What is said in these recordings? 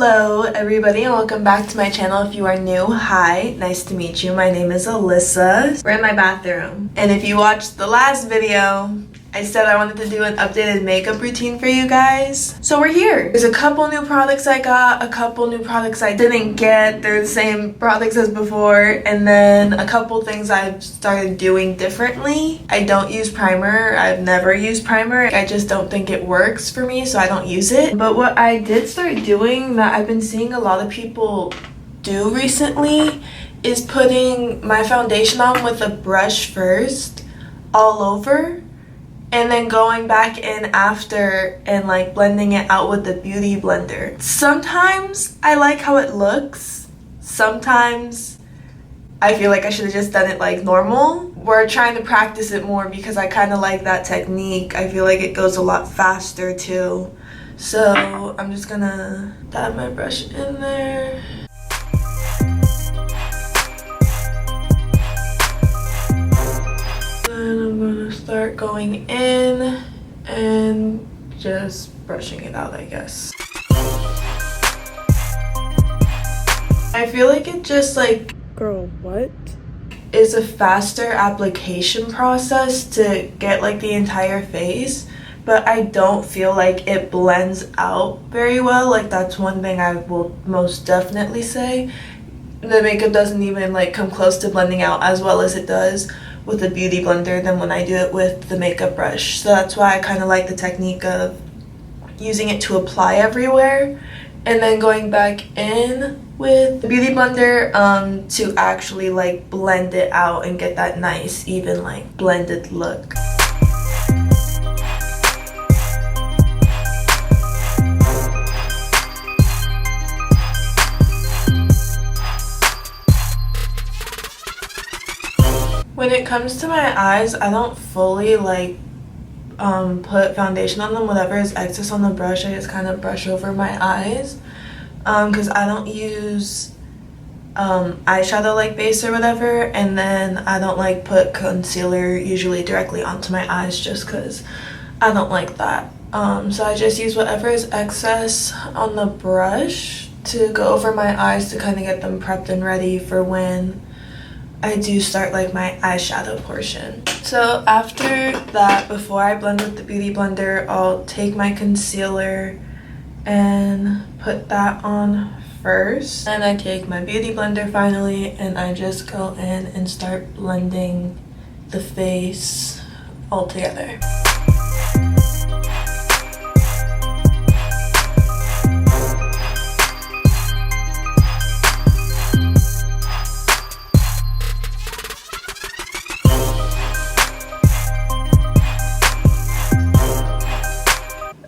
Hello everybody and welcome back to my channel. If you are new, hi, nice to meet you. My name is Alyssa. We're in my bathroom. And if you watched the last video, I said I wanted to do an updated makeup routine for you guys. So we're here. There's a couple new products I got, a couple new products I didn't get. They're the same products as before. And then a couple things I've started doing differently. I don't use primer. I've never used primer. I just don't think it works for me, so I don't use it. But what I did start doing that I've been seeing a lot of people do recently is putting my foundation on with a brush first all over, and then going back in after and like blending it out with the beauty blender. Sometimes I like how it looks. Sometimes I feel like I should have just done it like normal. We're trying to practice it more because I kind of like that technique. I feel like it goes a lot faster too. So I'm just gonna dab my brush in there. Start going in and just brushing it out, I guess. I feel like it just like, girl, what? Is a faster application process to get like the entire face, but I don't feel like it blends out very well. Like that's one thing I will most definitely say. The makeup doesn't even like come close to blending out as well as it does with the beauty blender than when I do it with the makeup brush. So that's why I kind of like the technique of using it to apply everywhere and then going back in with the beauty blender to actually like blend it out and get that nice even like blended look. When it comes to my eyes, I don't fully like put foundation on them. Whatever is excess on the brush, I just kind of brush over my eyes because I don't use eyeshadow like base or whatever, and then I don't like put concealer usually directly onto my eyes just because I don't like that. So I just use whatever is excess on the brush to go over my eyes to kind of get them prepped and ready for when I do start like my eyeshadow portion. So after that, before I blend with the beauty blender, I'll take my concealer and put that on first. And I take my beauty blender finally and I just go in and start blending the face all together.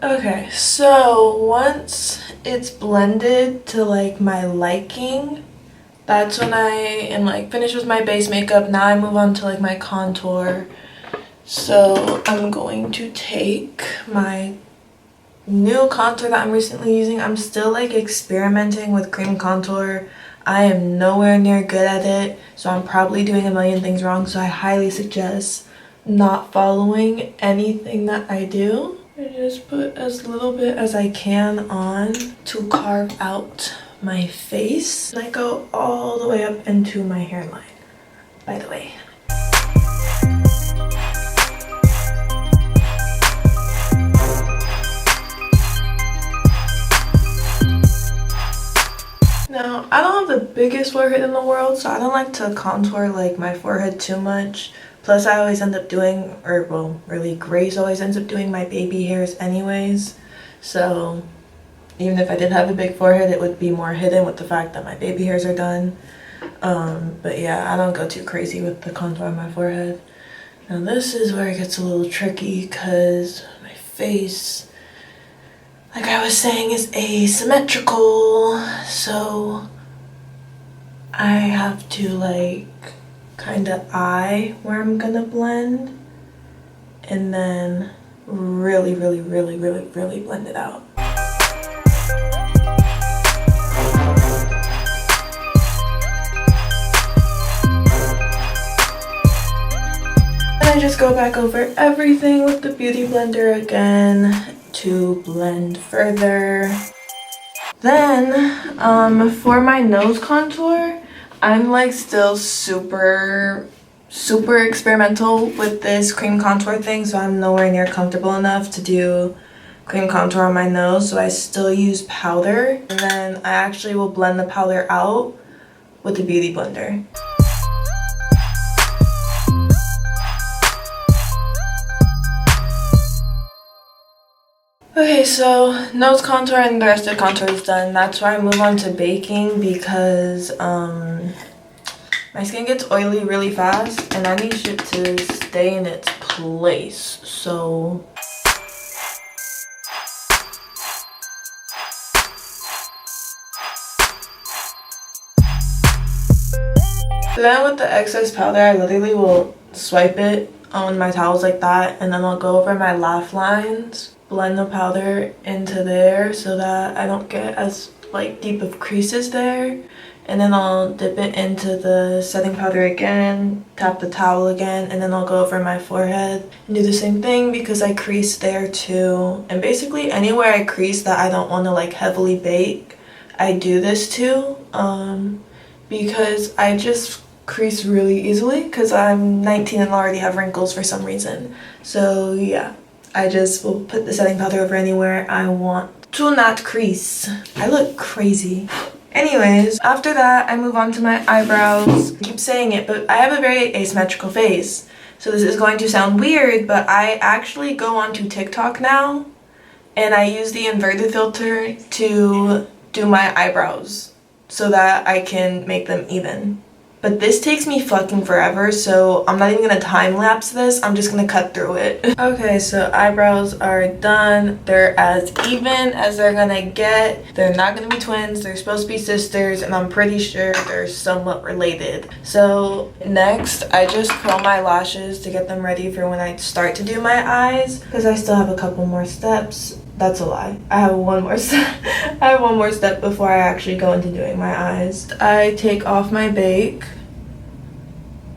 Okay, so once it's blended to like my liking, that's when I am like finished with my base makeup. Now I move on to like my contour. So I'm going to take my new contour that I'm recently using. I'm still like experimenting with cream contour. I am nowhere near good at it, so I'm probably doing a million things wrong. So I highly suggest not following anything that I do. I just put as little bit as I can on to carve out my face. And I go all the way up into my hairline, by the way. Now, I don't have the biggest forehead in the world, so I don't like to contour like my forehead too much. Plus, I always end up doing, or well, really Grace always ends up doing my baby hairs anyways. So even if I did have a big forehead, it would be more hidden with the fact that my baby hairs are done. But yeah, I don't go too crazy with the contour on my forehead. Now this is where it gets a little tricky because my face, like I was saying, is asymmetrical. So I have to like kind of eye where I'm gonna blend and then really blend it out. And I just go back over everything with the beauty blender again to blend further. Then, for my nose contour, I'm like still super experimental with this cream contour thing, so I'm nowhere near comfortable enough to do cream contour on my nose, so I still use powder, and then I actually will blend the powder out with the beauty blender. Okay, so nose contour and the rest of the contour is done. That's why I move on to baking because my skin gets oily really fast and I need shit to stay in its place. So then with the excess powder, I literally will swipe it on my towels like that, and then I'll go over my laugh lines, blend the powder into there so that I don't get as like deep of creases there, and then I'll dip it into the setting powder again, tap the towel again, and then I'll go over my forehead and do the same thing because I crease there too. And basically anywhere I crease that I don't want to like heavily bake, I do this too, because I just crease really easily because I'm 19 and already have wrinkles for some reason. So yeah, I just will put the setting powder over anywhere I want to not crease. I look crazy. Anyways, after that I move on to my eyebrows. I keep saying it, but I have a very asymmetrical face, so this is going to sound weird, but I actually go onto TikTok now and I use the inverted filter to do my eyebrows so that I can make them even. But this takes me fucking forever, so I'm not even gonna time lapse this, I'm just gonna cut through it. Okay, so eyebrows are done. They're as even as they're gonna get. They're not gonna be twins, they're supposed to be sisters, and I'm pretty sure they're somewhat related. So next, I just curl my lashes to get them ready for when I start to do my eyes, because I still have a couple more steps. That's a lie. I have one more step. I have one more step before I actually go into doing my eyes. I take off my bake,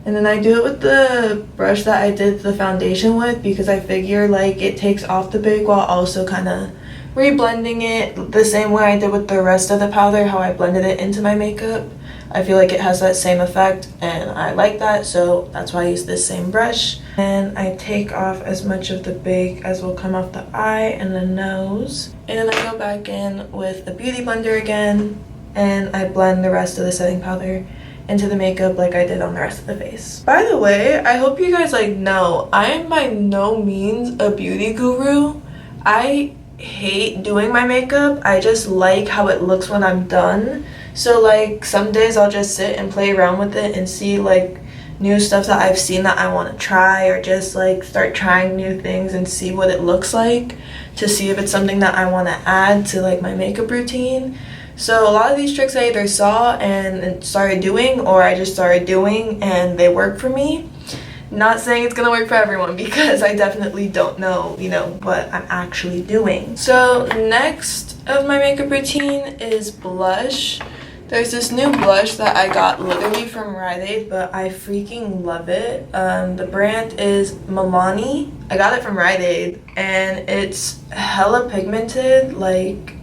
and then I do it with the brush that I did the foundation with because I figure like it takes off the bake while also kind of reblending it the same way I did with the rest of the powder, how I blended it into my makeup. I feel like it has that same effect and I like that, so that's why I use this same brush. And I take off as much of the bake as will come off the eye and the nose. And then I go back in with a beauty blender again and I blend the rest of the setting powder into the makeup like I did on the rest of the face. By the way, I hope you guys like know I am by no means a beauty guru. I hate doing my makeup. I just like how it looks when I'm done. So like some days I'll just sit and play around with it and see like new stuff that I've seen that I want to try, or just like start trying new things and see what it looks like to see if it's something that I want to add to like my makeup routine. So a lot of these tricks I either saw and started doing, or I just started doing and they work for me. Not saying it's gonna work for everyone because I definitely don't know, you know, what I'm actually doing. So next of my makeup routine is blush. There's this new blush that I got literally from Rite Aid, but I freaking love it. The brand is Milani. I got it from Rite Aid and it's hella pigmented, like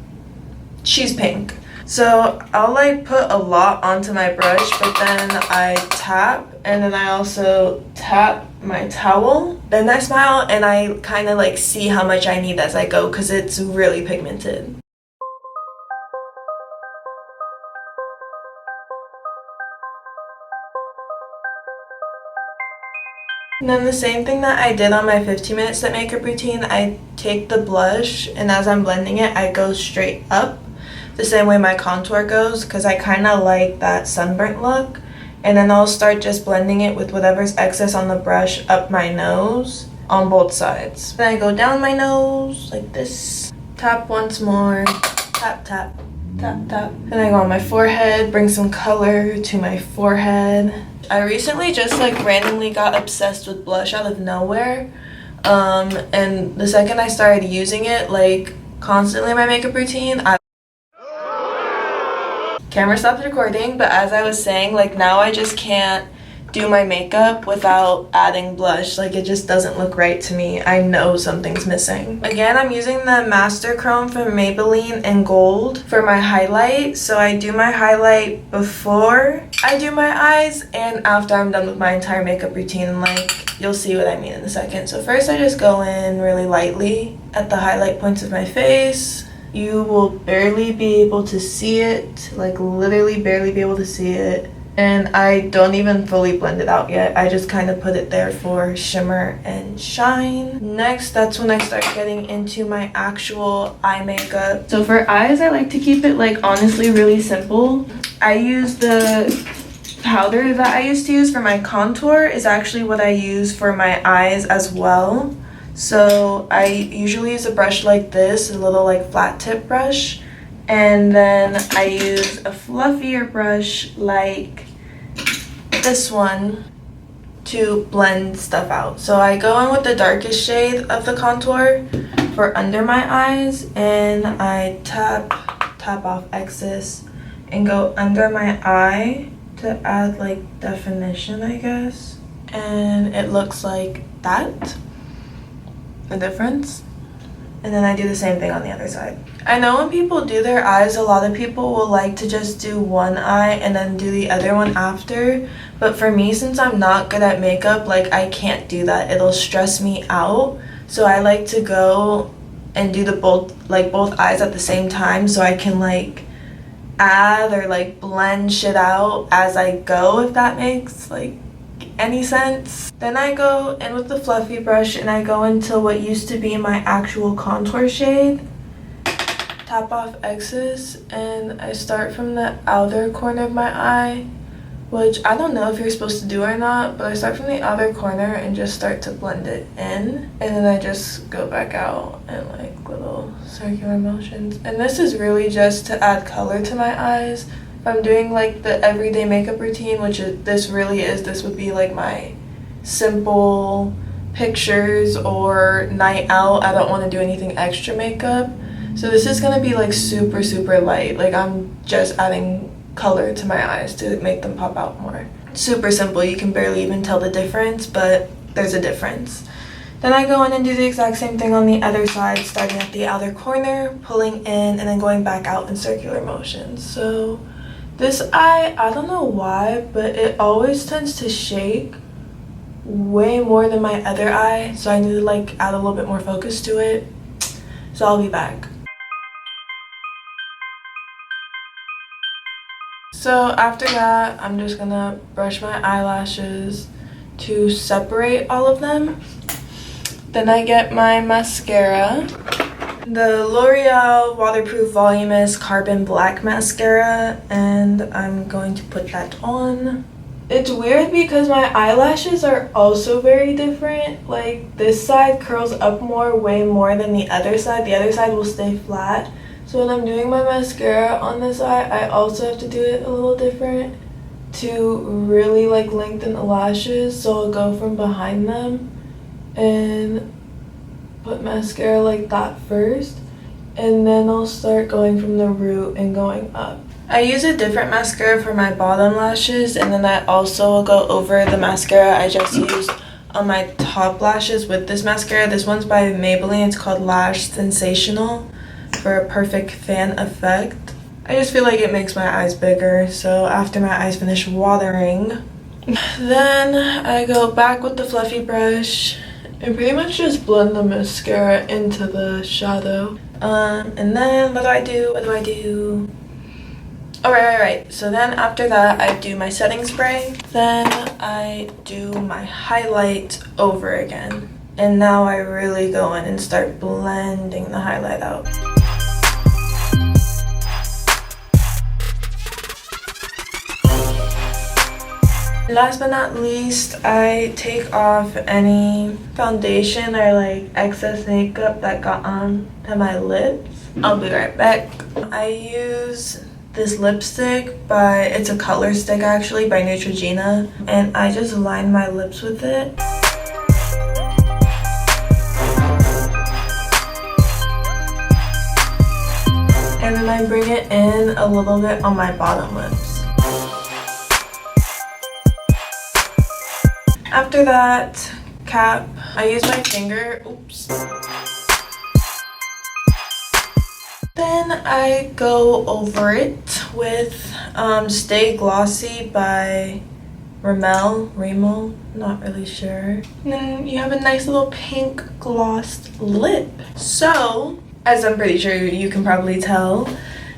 she's pink. So I'll like put a lot onto my brush, but then I tap, and then I also tap my towel. Then I smile and I kind of like see how much I need as I go because it's really pigmented. And then the same thing that I did on my 15-minute set makeup routine, I take the blush and as I'm blending it, I go straight up the same way my contour goes because I kind of like that sunburnt look. And then I'll start just blending it with whatever's excess on the brush up my nose on both sides. Then I go down my nose like this, tap once more, tap, tap, tap, tap. Then I go on my forehead, bring some color to my forehead. I recently just like randomly got obsessed with blush out of nowhere. And the second I started using it like constantly in my makeup routine, camera stopped recording, but as I was saying, like now I just can't do my makeup without adding blush. Like, it just doesn't look right to me. I know something's missing. Again, I'm using the Master Chrome from Maybelline in gold for my highlight. So I do my highlight before I do my eyes and after I'm done with my entire makeup routine. Like, you'll see what I mean in a second. So first I just go in really lightly at the highlight points of my face. You will barely be able to see it, like literally barely be able to see it. And I don't even fully blend it out yet. I just kind of put it there for shimmer and shine. Next, that's when I start getting into my actual eye makeup. So for eyes, I like to keep it like honestly really simple. I use the powder that I used to use for my contour is actually what I use for my eyes as well. So I usually use a brush like this, a little like flat tip brush. And then I use a fluffier brush like this one to blend stuff out. So I go in with the darkest shade of the contour for under my eyes, and I tap off excess and go under my eye to add like definition, I guess. And it looks like that, the difference. And then I do the same thing on the other side. I know when people do their eyes, a lot of people will like to just do one eye and then do the other one after. But for me, since I'm not good at makeup, like I can't do that. It'll stress me out. So I like to go and do both eyes at the same time so I can like add or like blend shit out as I go, if that makes like any sense. Then I go in with the fluffy brush and I go into what used to be my actual contour shade, tap off excess, and I start from the outer corner of my eye, which I don't know if you're supposed to do or not, but I start from the outer corner and just start to blend it in, and then I just go back out and like little circular motions. And this is really just to add color to my eyes. If I'm doing like the everyday makeup routine, which this would be like my simple pictures or night out. I don't want to do anything extra makeup. So this is going to be like super, super light. Like I'm just adding color to my eyes to make them pop out more. Super simple. You can barely even tell the difference, but there's a difference. Then I go in and do the exact same thing on the other side, starting at the outer corner, pulling in, and then going back out in circular motions. So this eye, I don't know why, but it always tends to shake way more than my other eye. So I need to like add a little bit more focus to it. So I'll be back. So after that, I'm just gonna brush my eyelashes to separate all of them. Then I get my mascara. The L'Oreal Waterproof Voluminous Carbon Black Mascara, and I'm going to put that on. It's weird because my eyelashes are also very different. Like this side curls up more, way more than the other side. The other side will stay flat. So when I'm doing my mascara on this eye, I also have to do it a little different to really like lengthen the lashes. So I'll go from behind them and put mascara like that first, and then I'll start going from the root and going up. I use a different mascara for my bottom lashes, and then I also will go over the mascara I just used on my top lashes with this mascara. This one's by Maybelline. It's called Lash Sensational for a perfect fan effect. I just feel like it makes my eyes bigger. So after my eyes finish watering, then I go back with the fluffy brush and pretty much just blend the mascara into the shadow. And then what do I do? Alright. So then after that, I do my setting spray. Then I do my highlight over again. And now I really go in and start blending the highlight out. Last but not least, I take off any foundation or like excess makeup that got on to my lips. I'll be right back. I use this lipstick it's a color stick actually by Neutrogena, and I just line my lips with it. And then I bring it in a little bit on my bottom lips. After that, cap. I use my finger. Oops. Then I go over it with Stay Glossy by Rimmel, not really sure. And then you have a nice little pink glossed lip. So, as I'm pretty sure you can probably tell,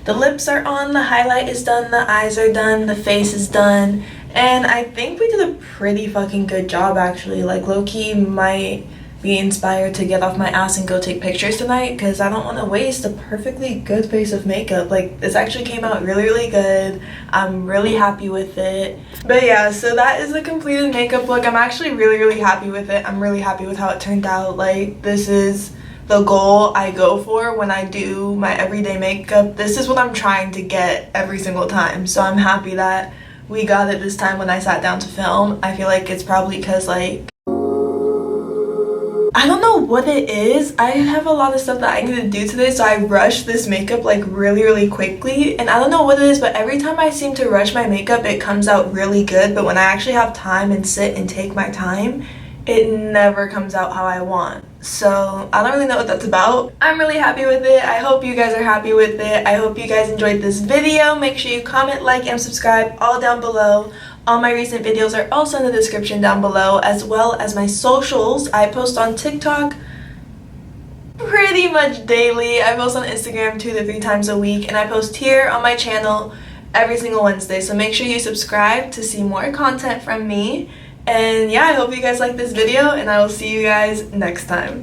the lips are on, the highlight is done, the eyes are done, the face is done, and I think we did a pretty fucking good job actually. Like, low-key might be inspired to get off my ass and go take pictures tonight because I don't want to waste a perfectly good face of makeup. Like, this actually came out really good. I'm really happy with it. But yeah, so that is the completed makeup look. I'm actually really happy with it. I'm really happy with how it turned out. Like, this is the goal I go for when I do my everyday makeup. This is what I'm trying to get every single time. So I'm happy that we got it this time when I sat down to film. I feel like it's probably because, like, I don't know what it is. I have a lot of stuff that I need to do today, so I rush this makeup like really quickly, and I don't know what it is, but every time I seem to rush my makeup it comes out really good, but when I actually have time and sit and take my time, it never comes out how I want. So I don't really know what that's about. I'm really happy with it. I hope you guys are happy with it. I hope you guys enjoyed this video. Make sure you comment, like, and subscribe all down below. All my recent videos are also in the description down below, as well as my socials. I post on TikTok pretty much daily. I post on Instagram 2 to 3 times a week, and I post here on my channel every single Wednesday. So make sure you subscribe to see more content from me. And yeah, I hope you guys like this video, and I will see you guys next time.